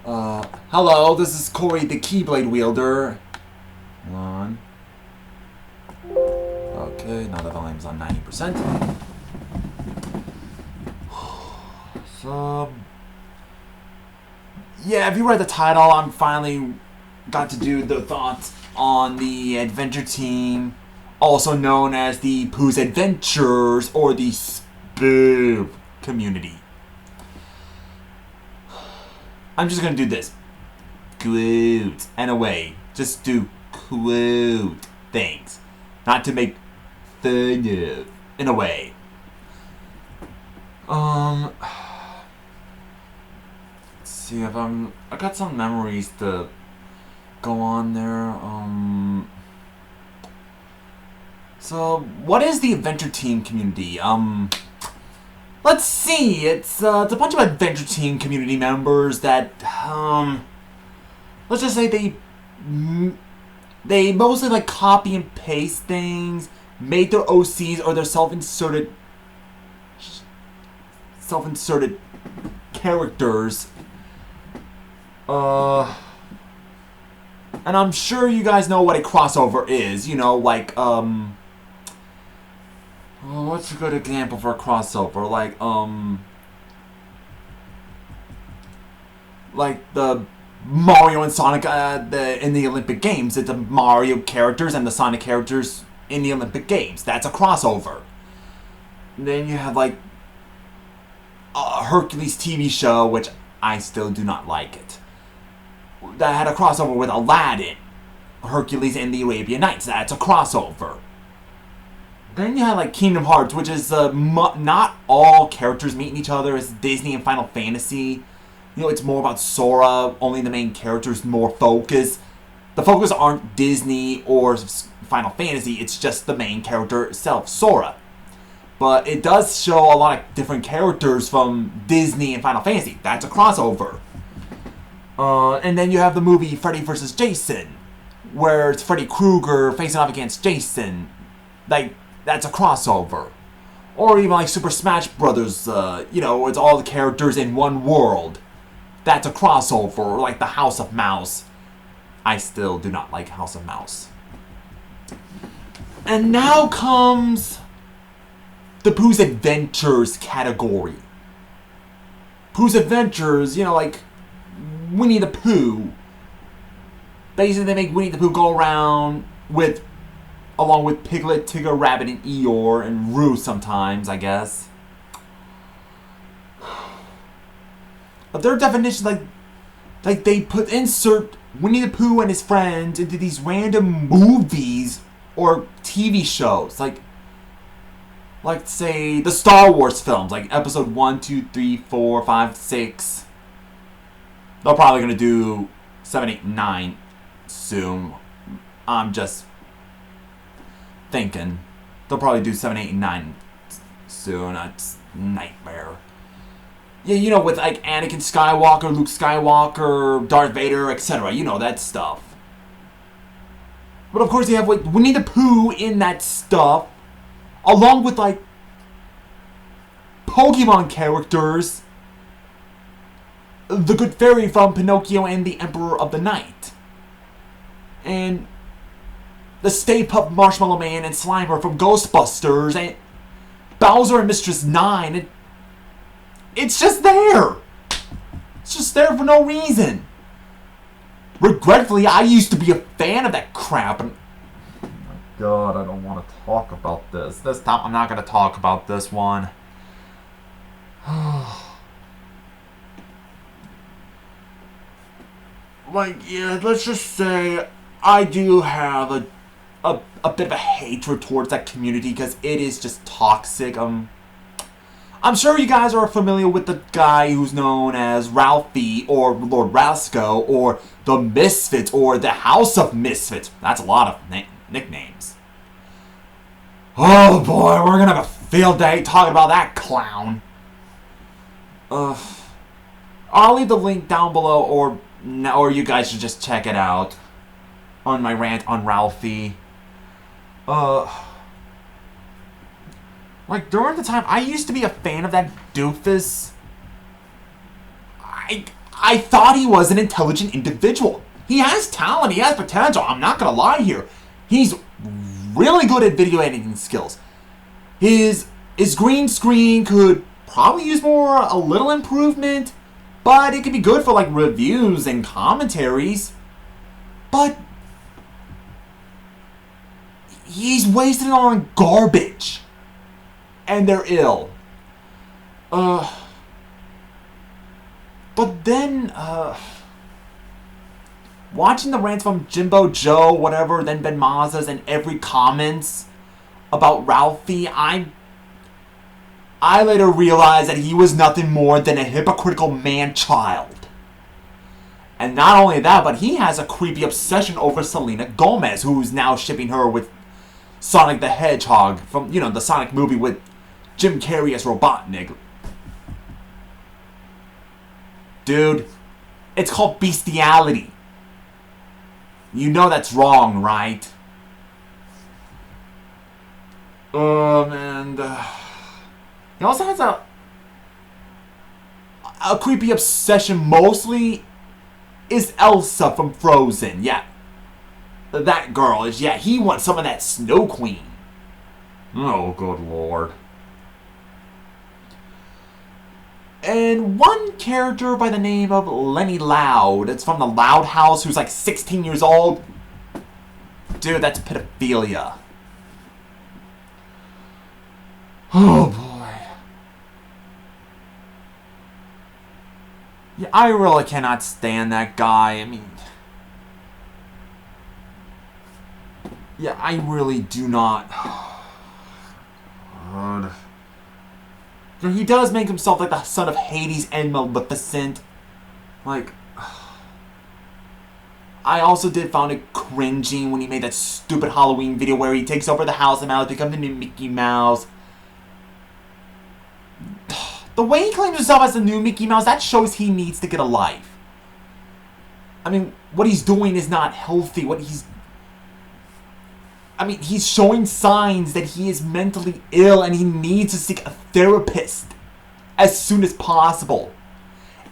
Hello, this is Corey the Keyblade Wielder. Hold on. Okay, now the volume's on 90%. So, yeah, if you read the title, I'm finally got to do the thoughts on the Adventure Team, also known as the Pooh's Adventures or the Spoof community. I'm just gonna do this. Quote. And away. Just do quote things. Not to make fun of. In a way. Let's see if I got some memories to go on there. So what is the Adventure Team community? Let's see. It's a bunch of Adventure Team community members that let's just say they mostly like copy and paste things, made their OCs or their self-inserted characters. And I'm sure you guys know what a crossover is. You know, like what's a good example for a crossover? Like the Mario and Sonic in the Olympic Games. It's the Mario characters and the Sonic characters in the Olympic Games. That's a crossover. And then you have like a Hercules TV show, which I still do not like it. That had a crossover with Aladdin, Hercules and the Arabian Nights. That's a crossover. Then you have like Kingdom Hearts, which is not all characters meeting each other. It's Disney and Final Fantasy. You know, it's more about Sora. Only the main characters more focus. The focus aren't Disney or Final Fantasy. It's just the main character itself, Sora. But it does show a lot of different characters from Disney and Final Fantasy. That's a crossover. And then you have the movie Freddy vs. Jason, where it's Freddy Krueger facing off against Jason. Like, that's a crossover. Or even like Super Smash Brothers, you know, it's all the characters in one world. That's a crossover. Or like the House of Mouse. I still do not like House of Mouse. And now comes the Pooh's Adventures category. Pooh's Adventures, you know, like Winnie the Pooh. Basically, they make Winnie the Pooh go around along with Piglet, Tigger, Rabbit, and Eeyore, and Roo sometimes, I guess. But their definition, like they insert Winnie the Pooh and his friends into these random movies or TV shows, like say the Star Wars films, like Episode 1, 2, 3, 4, 5, 6. They're probably gonna do 7, 8, 9 soon. I'm just thinking they'll probably do 7, 8, and 9 soon. It's nightmare. Yeah, you know, with like Anakin Skywalker, Luke Skywalker, Darth Vader, etc. You know, that stuff. But of course, they have like Winnie the Pooh in that stuff, along with like Pokemon characters, the Good Fairy from Pinocchio and the Emperor of the Night, and the Stay Puft Marshmallow Man and Slimer from Ghostbusters, and Bowser and Mistress 9. And it's just there. It's just there for no reason. Regretfully, I used to be a fan of that crap. And oh my god, I don't want to talk about this. This time, I'm not going to talk about this one. Like, yeah, let's just say I do have a bit of a hatred towards that community because it is just toxic. I'm sure you guys are familiar with the guy who's known as Ralphie or Lord Rasco or the Misfits or the House of Misfits. That's a lot of nicknames. Oh boy, we're gonna have a field day talking about that clown. I'll leave the link down below, or you guys should just check it out on my rant on Ralphie. Like, during the time, I used to be a fan of that doofus. I thought he was an intelligent individual. He has talent, he has potential, I'm not gonna lie here. He's really good at video editing skills. His green screen could probably use a little improvement, but it could be good for like reviews and commentaries. But he's wasted it on garbage. And they're ill. But then, watching the rants from Jimbo Joe, whatever, then Ben Mazas, and every comments about Ralphie, I later realized that he was nothing more than a hypocritical man-child. And not only that, but he has a creepy obsession over Selena Gomez, who's now shipping her with Sonic the Hedgehog from, the Sonic movie with Jim Carrey as Robotnik. Dude, it's called bestiality. You know that's wrong, right? And he also has a creepy obsession. Mostly is Elsa from Frozen. Yeah, that girl is. Yeah, he wants some of that Snow Queen. Oh, good lord. And one character by the name of Lenny Loud. It's from the Loud House, who's like 16 years old. Dude, that's pedophilia. Oh, boy. Yeah, I really cannot stand that guy. I mean... Yeah, I really do not... God... He does make himself like the son of Hades and Maleficent. Like, I also did find it cringing when he made that stupid Halloween video where he takes over the house and Mouse becomes the new Mickey Mouse. The way he claims himself as the new Mickey Mouse, that shows he needs to get a life. I mean, what he's doing is not healthy. He's showing signs that he is mentally ill and he needs to seek a therapist as soon as possible.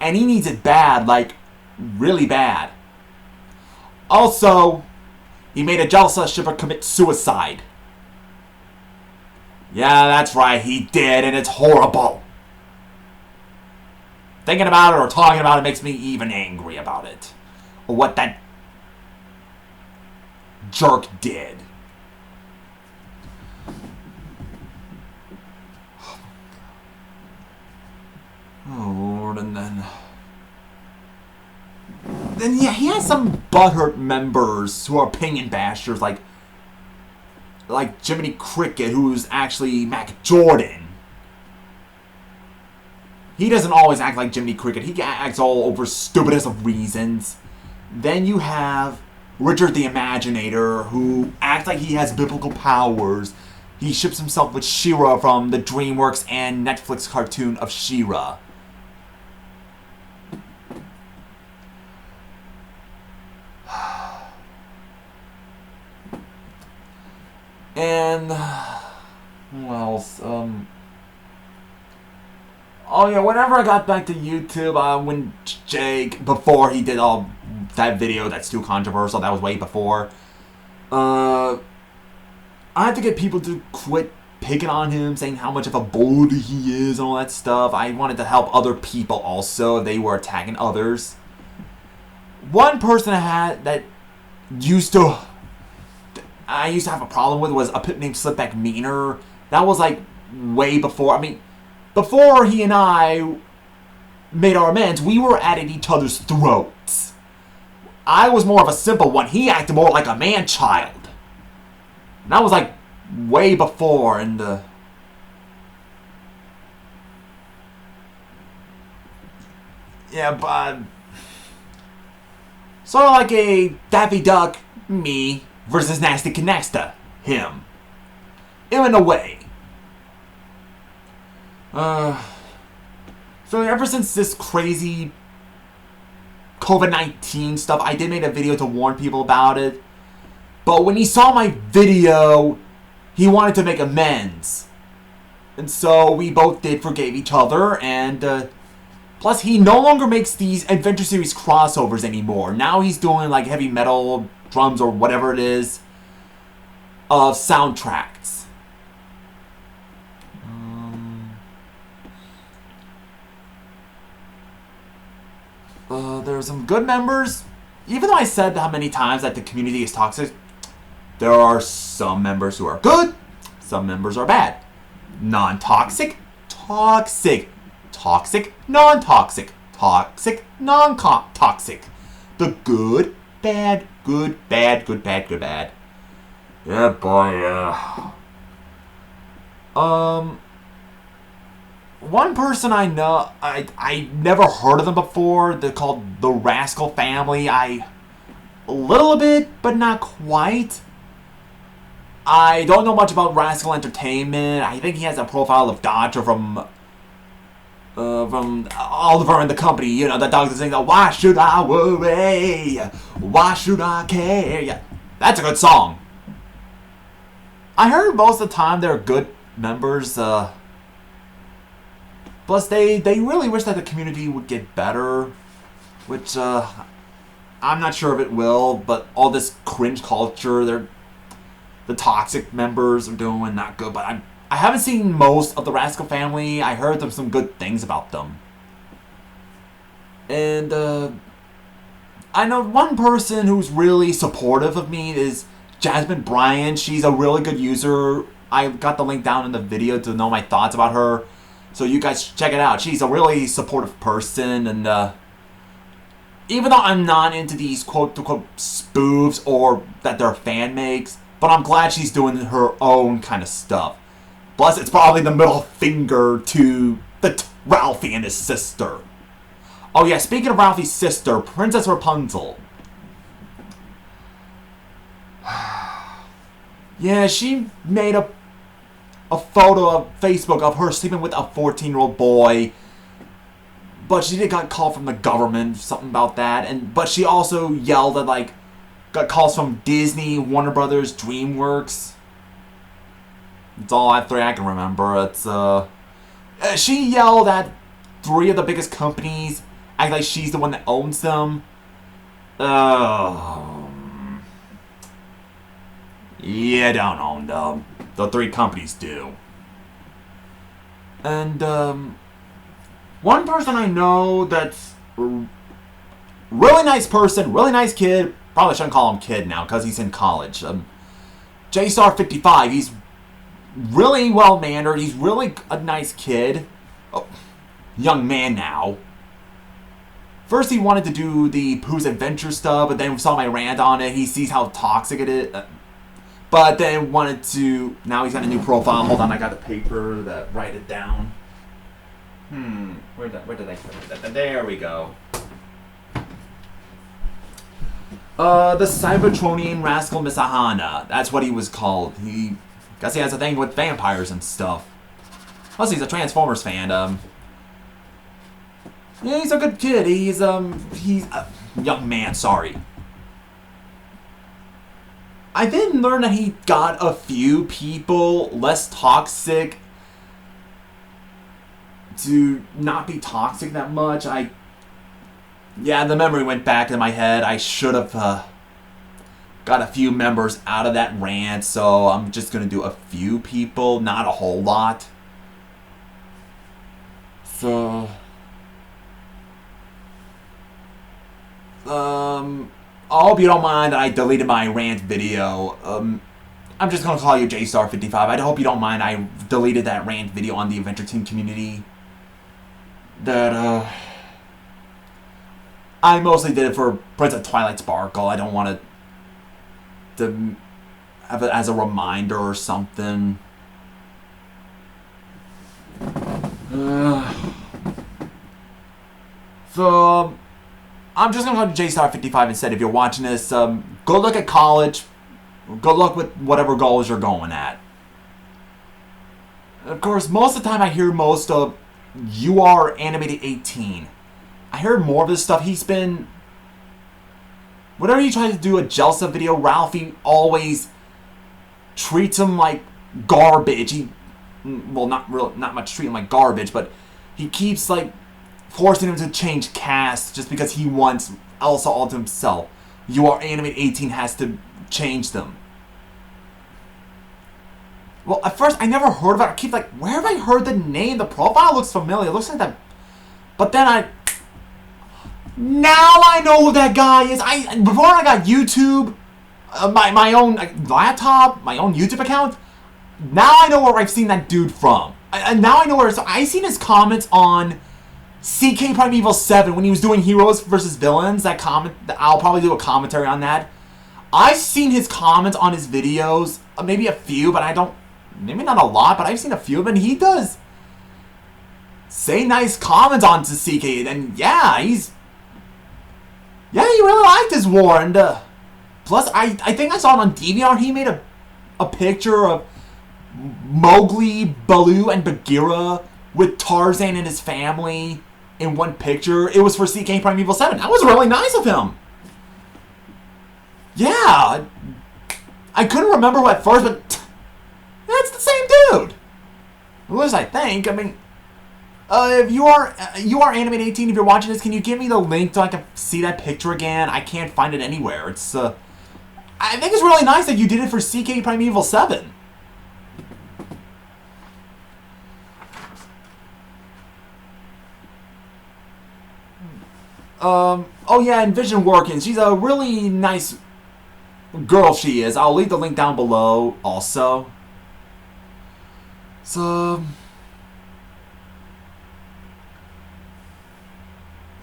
And he needs it bad, like, really bad. Also, he made a Jalsa shipper commit suicide. Yeah, that's right, he did, and it's horrible. Thinking about it or talking about it makes me even angry about it. Or what that jerk did. Oh, Lord, and then yeah, he has some butthurt members who are opinion bashers, like Jiminy Cricket, who's actually Mac Jordan. He doesn't always act like Jiminy Cricket. He acts all over stupidest of reasons. Then you have Richard the Imaginator, who acts like he has biblical powers. He ships himself with She-Ra from the DreamWorks and Netflix cartoon of She-Ra. And who else? Oh yeah, whenever I got back to YouTube, when Jake, before he did all that video that's too controversial, that was way before, I had to get people to quit picking on him, saying how much of a bully he is and all that stuff. I wanted to help other people also if they were attacking others. One person I had that I used to have a problem with was a pimp named Slipback Meaner. That was like way before. Before he and I made our amends, we were at each other's throats. I was more of a simple one. He acted more like a man-child. And that was like way before, and yeah, but sort of like a Daffy Duck, me, versus Nasty Canasta, him. In a way. So ever since this crazy COVID-19 stuff, I did make a video to warn people about it. But when he saw my video, he wanted to make amends. And so we both forgave each other, and Plus, he no longer makes these Adventure Series crossovers anymore. Now he's doing like heavy metal drums or whatever it is of soundtracks. There's some good members. Even though I said how many times that the community is toxic, there are some members who are good, some members are bad. Non-toxic, toxic, toxic, non-toxic, toxic, non-toxic. The good, bad, good, bad, good, bad, good, bad. Yeah, boy, yeah. One person I know, I never heard of them before. They're called the Rascal Family. A little bit, but not quite. I don't know much about Rascal Entertainment. I think he has a profile of Dodger from Oliver and the Company. You know, the dog that sings, "Why should I worry? Why should I care?" Yeah, that's a good song. I heard most of the time they're good members. Plus, they really wish that the community would get better, which I'm not sure if it will. But all this cringe culture, the toxic members are doing not good. But I haven't seen most of the Rascal Family. I heard there's some good things about them, and I know one person who's really supportive of me is Jasmine Bryan. She's a really good user. I got the link down in the video to know my thoughts about her. So you guys check it out. She's a really supportive person, and even though I'm not into these quote-unquote spoofs or that their fan makes, but I'm glad she's doing her own kind of stuff. Plus, it's probably the middle finger to Ralphie and his sister. Oh yeah, speaking of Ralphie's sister, Princess Rapunzel. Yeah, she made a photo of Facebook of her sleeping with a 14-year-old boy, but she did got called from the government, something about that, but she also yelled at got calls from Disney, Warner Brothers, DreamWorks. It's all three I can remember. It's she yelled at 3 of the biggest companies, act like she's the one that owns them. You don't own them. The 3 companies do. And, one person I know that's really nice person, really nice kid. Probably shouldn't call him kid now because he's in college. JStar55, he's really well-mannered. He's really a nice kid. Oh, young man now. First he wanted to do the Pooh's Adventure stuff, but then saw my rant on it. He sees how toxic it is. But then wanted to... Now he's got a new profile. Hold on, I got the paper that write it down. Where did I put it? There we go. The Cybertronian Rascal Misahana. That's what he was called. Guess he has a thing with vampires and stuff. Plus he's a Transformers fan. Yeah, he's a good kid. He's a young man, sorry. I then learned that he got a few people less toxic to not be toxic that much. Yeah, the memory went back in my head. I should have got a few members out of that rant, so I'm just going to do a few people, not a whole lot. So... I hope you don't mind that I deleted my rant video. I'm just going to call you JStar55. I hope you don't mind I deleted that rant video on the Adventure Team community. That, I mostly did it for Princess Twilight Sparkle. I don't want it to have it as a reminder or something. So... I'm just going to go to JStar55 instead. If you're watching this, go look at college. Go look with whatever goals you're going at. Of course, most of the time I hear most of You Are Animated 18. I heard more of this stuff. He's been... Whenever he tries to do a Jelsa video, Ralphie always treats him like garbage. Well, not much treat him like garbage, but he keeps, forcing him to change cast just because he wants Elsa all to himself. Your Animate 18 has to change them. Well, at first, I never heard of it. I keep like, where have I heard the name? The profile looks familiar. It looks like that. But then now I know who that guy is. Before I got YouTube, my own laptop, my own YouTube account, now I know where I've seen that dude from. And now I know where. So I seen his comments on CK Primeval 7 when he was doing Heroes versus Villains. That comment, I'll probably do a commentary on that. I've seen his comments on his videos, maybe a few, but I don't, maybe not a lot, but I've seen a few of them, and he does say nice comments on to CK, and yeah, he really liked his war, and plus, I think I saw it on DVR, he made a picture of Mowgli, Baloo, and Bagheera with Tarzan and his family in one picture. It was for CK Primeval 7. That was really nice of him. Yeah, I couldn't remember who at first, but that's the same dude. At least I think. I mean, if you are Animate 18, if you're watching this, can you give me the link so I can see that picture again? I can't find it anywhere. It's I think it's really nice that you did it for CK Primeval 7. Oh yeah, Envision Workins. She's a really nice girl, she is. I'll leave the link down below also. So,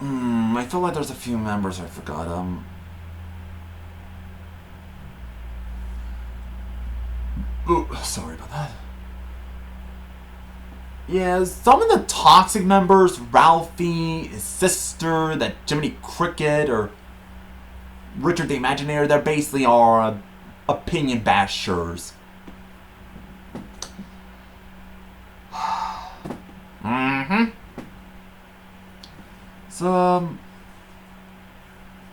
I feel like there's a few members I forgot. Ooh, sorry about that. Yeah, some of the toxic members, Ralphie, his sister, that Jiminy Cricket, or Richard the Imagineer, they basically are opinion bashers. So,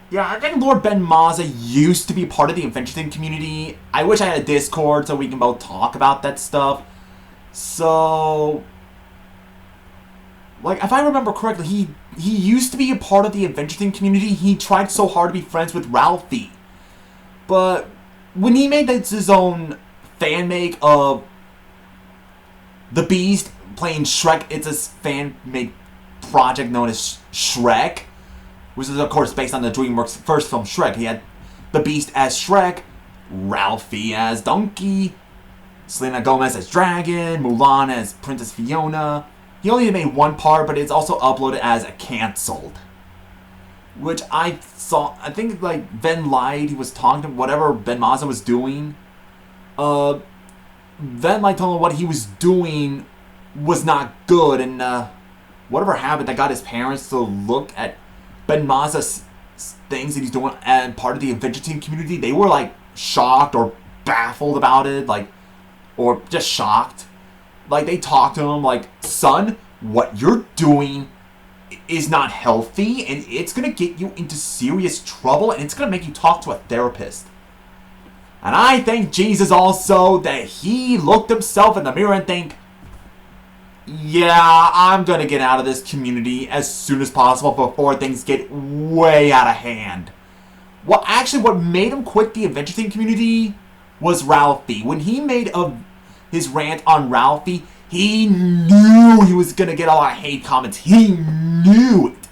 yeah, I think Lord Ben Mazza used to be part of the Adventure Theme community. I wish I had a Discord so we can both talk about that stuff. So, like, if I remember correctly, he used to be a part of the Adventure Theme community. He tried so hard to be friends with Ralphie. But when he made his own fan make of the Beast playing Shrek, it's a fan-made project known as Shrek, which is, of course, based on the DreamWorks first film, Shrek. He had the Beast as Shrek, Ralphie as Donkey, Selena Gomez as Dragon, Mulan as Princess Fiona. He only made one part, but it's also uploaded as a canceled. Which I saw, I think, like, Ben lied. He was talking to whatever Ben Mazza was doing. Ben lied told him what he was doing was not good, and whatever happened that got his parents to look at Ben Mazza's things that he's doing and part of the Adventure Team community, they were like shocked or baffled about it, like, or just shocked. Like, they talked to him like, son, what you're doing is not healthy, and it's gonna get you into serious trouble, and it's gonna make you talk to a therapist. And I thank Jesus also that he looked himself in the mirror and think, yeah, I'm gonna get out of this community as soon as possible before things get way out of hand. Well, actually, what made him quit the Adventure Theme community was Ralphie. When he made his rant on Ralphie, he knew he was gonna get a lot of hate comments. He knew it.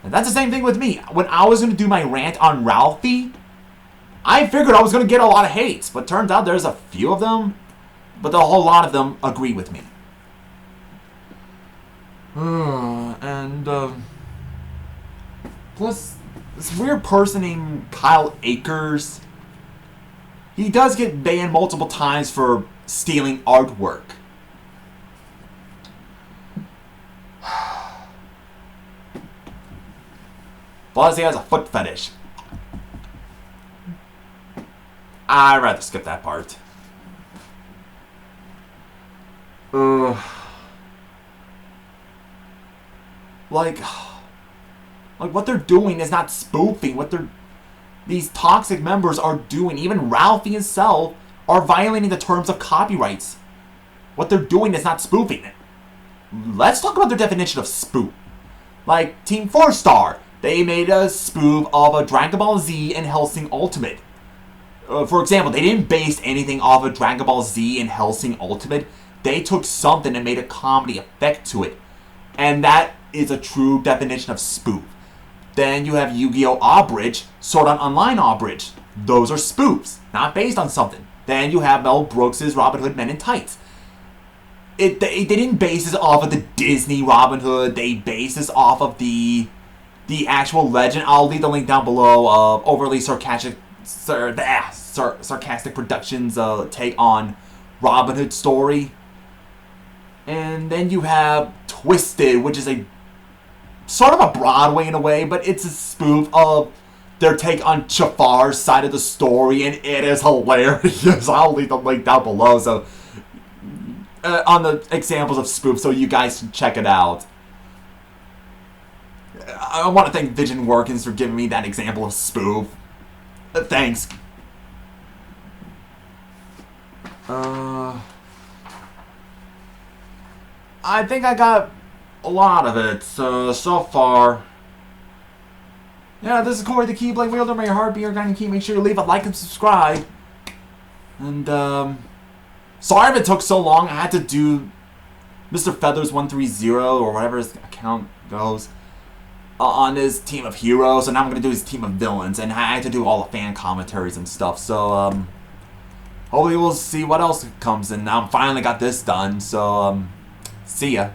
And that's the same thing with me. When I was gonna do my rant on Ralphie, I figured I was gonna get a lot of hates, but turns out there's a few of them, but a whole lot of them agree with me. And plus, this weird person named Kyle Akers, he does get banned multiple times for stealing artwork. Plus, he has a foot fetish. I'd rather skip that part. Like what they're doing is not spoofing. These toxic members are doing, even Ralphie himself, are violating the terms of copyrights. What they're doing is not spoofing. Let's talk about their definition of spoof. Like Team 4-Star, they made a spoof of a Dragon Ball Z and Hellsing Ultimate. For example, they didn't base anything off of Dragon Ball Z and Hellsing Ultimate. They took something and made a comedy effect to it. And that is a true definition of spoof. Then you have Yu-Gi-Oh! Abridge, Sword Art Online Abridge. Those are spoofs, not based on something. Then you have Mel Brooks' Robin Hood Men in Tights. They didn't base this off of the Disney Robin Hood. They based this off of the actual legend. I'll leave the link down below of overly sarcastic Productions' take on Robin Hood story. And then you have Twisted, which is a sort of a Broadway in a way, but it's a spoof of their take on Jafar's side of the story, and it is hilarious. I'll leave the link down below so on the examples of spoof so you guys can check it out. I want to thank Vision Workins for giving me that example of spoof. Thanks. I think I got a lot of it so far. Yeah, this is Corey the Keyblade Wielder. May your heart be your guiding key. Make sure you leave a like and subscribe. And sorry if it took so long. I had to do Mr. Feathers 130 or whatever his account goes on his team of heroes, and now I'm gonna do his team of villains, and I had to do all the fan commentaries and stuff. So hopefully we'll see what else comes in. Now I finally got this done. So see ya.